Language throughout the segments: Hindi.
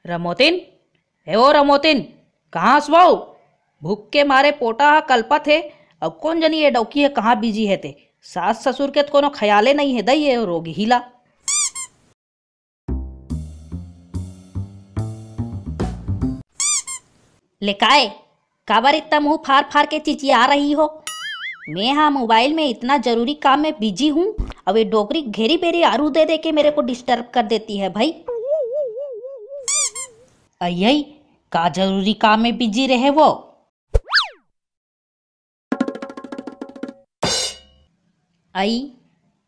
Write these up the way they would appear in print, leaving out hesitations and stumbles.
रमोतिन, हे ओ रमोतिन, कहाँ स्वाओ? भूख के मारे पोटा कल्पा थे। अब कौन जनी ये डौकी है कहाँ बिजी है ते। सास ससुर के तो कोनो ख्याले नहीं है दई ये रोगी हिला। लेकाए काबर इतना मुंह फाड़ फाड़ के चिचिया रही हो? मैं हाँ मोबाइल में इतना जरूरी काम में बिजी हूँ। अब ये डोकरी घेरी बेरी आरू दे दे के मेरे को डिस्टर्ब कर देती है भाई। अय्यई का जरूरी काम में बिजी रहे वो। आई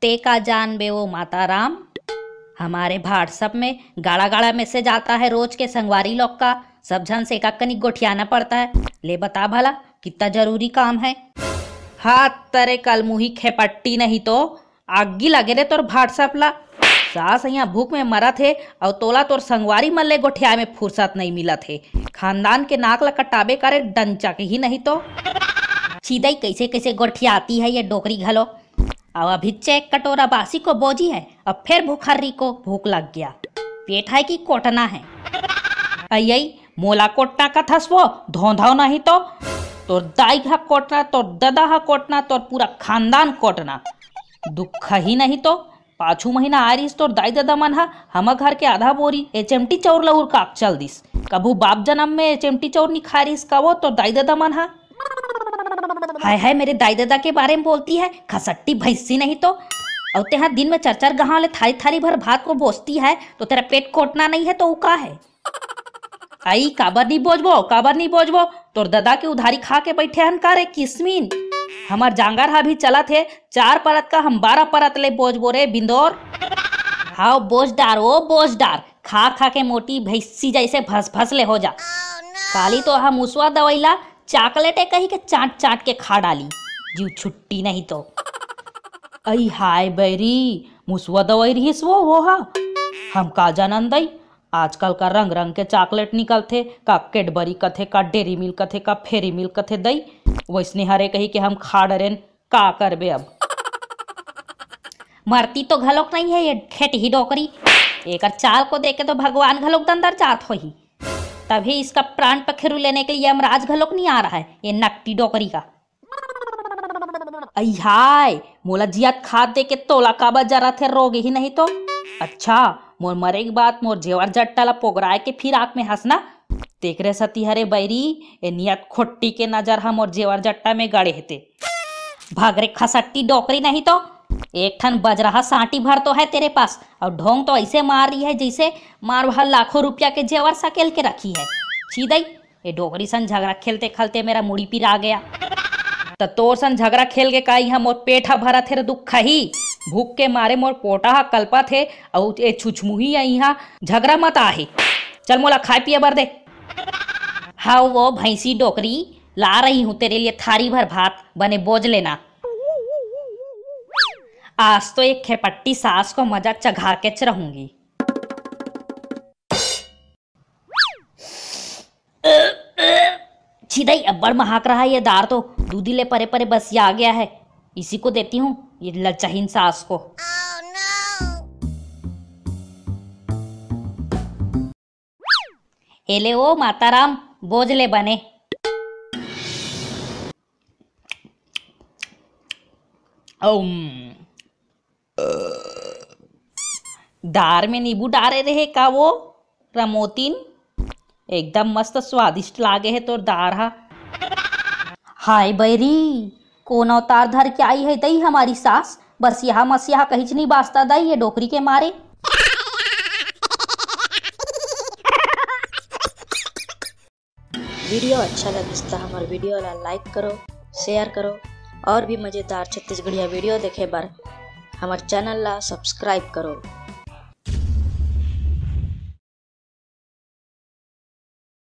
ते का जान बे वो माता राम। हमारे व्हाट्सएप में गाड़ा गाड़ा मैसेज आता है रोज के संगवारी लोग का। सब झन से कनिक गोठियाना पड़ता है। ले बता भला कितना जरूरी काम है। हाथ तरे कल मुही खेपट्टी नहीं तो आगी लगे रे तोर व्हाट्सएप ला। सास यहाँ भूख में मरा थे और तोला तोर संगवारी मल्ले गोठिया में फुर्सत नहीं मिला थे। खानदान के नाक ला कटाबे करे डंचा के ही नहीं तो। सीधा कैसे कैसे गोठिया आती है ये डोकरी घलो। अब अभी चेक कटोरा बासी को बोझी है। अब फिर भूखर्री को भूख लग गया। पेट है कि कोटना है? अय्यई मोला कोटना का थस वो धोंधाव नहीं तो। तोर दाई हा कोटना, तोर ददा हा कोटना, तोर पूरा खानदान कोटना। दुख ही नहीं तो। 5 महीना आ रहीस तोर दाई दादा मन हा हम घर के आधा बोरी एचएमटी चौर लउर काक चल दिस। कभू बाप जन्म में एचएमटी चौर नहीं खा रहीस कबो तोर दाई दादा मन हा। हाय हाय मेरे दाई दादा के बारे में बोलती है खसट्टी भैंसी नहीं तो। और तेहा दिन में 4-4 गहा ले थारी थारी भर भात को बोसती है तो तेरा पेट कोटना नहीं है तो वो का है? आई काबर नहीं बोझबो, काबर नहीं बोझबो। तोर दादा के उधारी खा के बैठे हन का रे किस्मीन। हमार जांगर हा भी चला थे 4 परत का हम 12 परत ले बोझबो रे बिंदोर। हाओ बोझदार ओ बोझदार, खा खा के मोटी भैंसी जैसे भस भस ले हो जा। काली तो हम मुसवा दवाईला चॉकलेटे कही के चाट चाट के खा डाली। जीव छुट्टी नहीं तो। आई हाय बैरी मुसवा दवाई रहीस वो हा। हम का जानन दई आजकल का रंग रंग के चॉकलेट निकलते। का कैडबरी कथे, का डेरी मिल्क कथे, का फेरी मिल्क कथे दई। वैसने हरे कही के हम खा डरेन का करबे अब। मरती तो घलोक नहीं है ये खेट ही डोकरी। एक चाल को देखे तो भगवान घलोक दंदर जात हो ही। तभी इसका प्राण पखेरु लेने के लिए यमराज घलोक नहीं आ रहा है ये नकटी डोकरी का। अय्याय मोला जियात खाद दे के तोला काबा जरा थे रोग ही नहीं तो। अच्छा मोर मरे के बाद मोर जेवर जट्टा ला पोगराए के फिर आँख में हंसना। देख रहे सती हरे बैरी ए नियत खोट्टी के नजर हम और जेवर जट्टा में गड़े हेते। भाग रे खसट्टी डोकरी नहीं तो। एक ठन बज रहा सांटी भर तो है तेरे पास और ढोंग तो ऐसे मार रही है जैसे मार वह लाखों रुपया के जेवर सकेल के रखी है। सीधई ये डोकरी सन झगड़ा खेलते खेलते मेरा मुड़ी पिर आ गया। तो तोर सन झगड़ा खेल के काई हम मोर पेट हा भरा थे दुख ही। भूख के मारे मोर पोटा हा कल्पा थे और ए छुछमुही यहाँ झगड़ा मत आहे। चल मोला खाए पिए बर दे। हाँ वो भैंसी डोकरी ला रही हूँ तेरे लिए थारी भर भात बने बोझ लेना। आज तो एक खेपट्टी सास को मजा चघा के रहूंगी। छिदई अब्बड़ महक रहा है ये दार तो। दूधी ले परे परे बस ये आ गया है। इसी को देती हूँ ये लचहीन सास को। एले ओ माताराम बोझ ले बने। दार में नींबू डारे रहे का वो रमोतिन? एकदम मस्त स्वादिष्ट लागे है तोर दार हा। हाय बैरी कौन अवतार धर के आई है दई हमारी सास। बस यहाँ मसिया कहीं नहीं बास्ता दई ये डोकरी के मारे। वीडियो अच्छा लगे तो हमारे वीडियो ला लाइक करो, शेयर करो और भी मज़ेदार छत्तीसगढ़िया वीडियो देखे बर हमारे चैनल ला सब्सक्राइब करो।